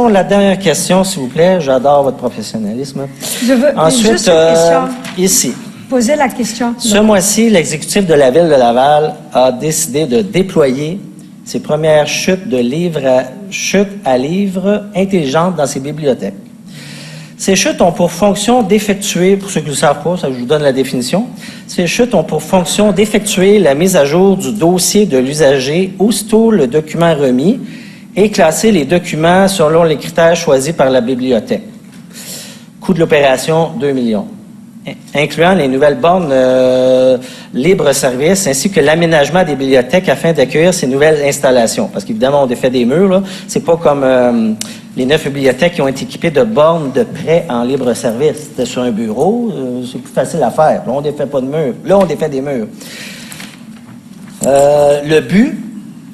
La dernière question, s'il vous plaît. J'adore votre professionnalisme. Je veux Ensuite, juste une question. Ici. Poser la question. Ce mois-ci, l'exécutif de la Ville de Laval a décidé de déployer ses premières chutes à livres intelligentes dans ses bibliothèques. Ces chutes ont pour fonction d'effectuer, pour ceux qui ne le savent pas, ça je vous donne la définition, ces chutes ont pour fonction d'effectuer la mise à jour du dossier de l'usager aussitôt le document remis et classer les documents selon les critères choisis par la bibliothèque. Coût de l'opération, 2 millions. Incluant les nouvelles bornes libre-service ainsi que l'aménagement des bibliothèques afin d'accueillir ces nouvelles installations. Parce qu'évidemment, on défait des murs, là. C'est pas comme les 9 bibliothèques qui ont été équipées de bornes de prêt en libre-service. C'était sur un bureau, c'est plus facile à faire. Là, on défait pas de murs. Là, on défait des murs. Le but,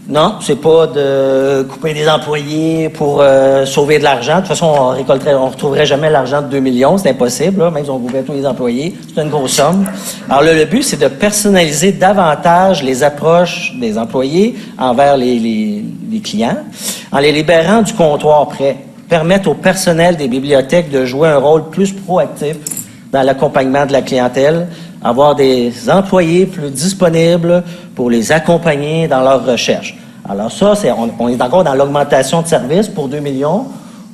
non, c'est pas de couper des employés pour sauver de l'argent. De toute façon, on retrouverait jamais l'argent de 2 millions, c'est impossible, là, même si on coupait tous les employés. C'est une grosse somme. Alors là, le but, c'est de personnaliser davantage les approches des employés envers les clients, en les libérant du comptoir prêt. Permettre au personnel des bibliothèques de jouer un rôle plus proactif dans l'accompagnement de la clientèle, avoir des employés plus disponibles pour les accompagner dans leurs recherches. Alors ça, on est encore dans l'augmentation de services pour 2 millions.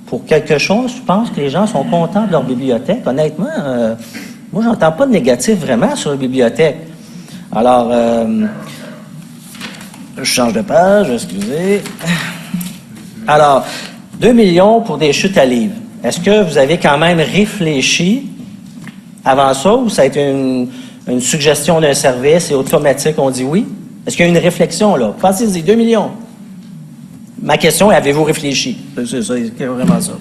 Pour quelque chose, je pense que les gens sont contents de leur bibliothèque. Honnêtement, moi, j'entends pas de négatif vraiment sur les bibliothèques. Alors, je change de page, excusez. Alors, 2 millions pour des chutes à livres. Est-ce que vous avez quand même réfléchi avant ça, ou ça a été une suggestion d'un service et automatique, on dit oui? Est-ce qu'il y a une réflexion, là? Pensez-y, 2 millions. Ma question est, avez-vous réfléchi? C'est ça, c'est vraiment ça.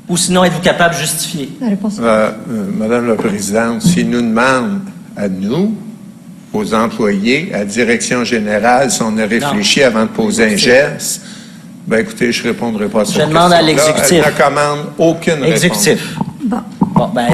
Ou sinon, êtes-vous capable de justifier? La réponse. Madame la Présidente, s'il nous demande à nous, aux employés, à la direction générale, si on a réfléchi avant de poser un geste, ben écoutez, je ne répondrai pas à cette question. Je demande à l'exécutif. Elle ne commande aucune réponse. Exécutif. Bon, ben,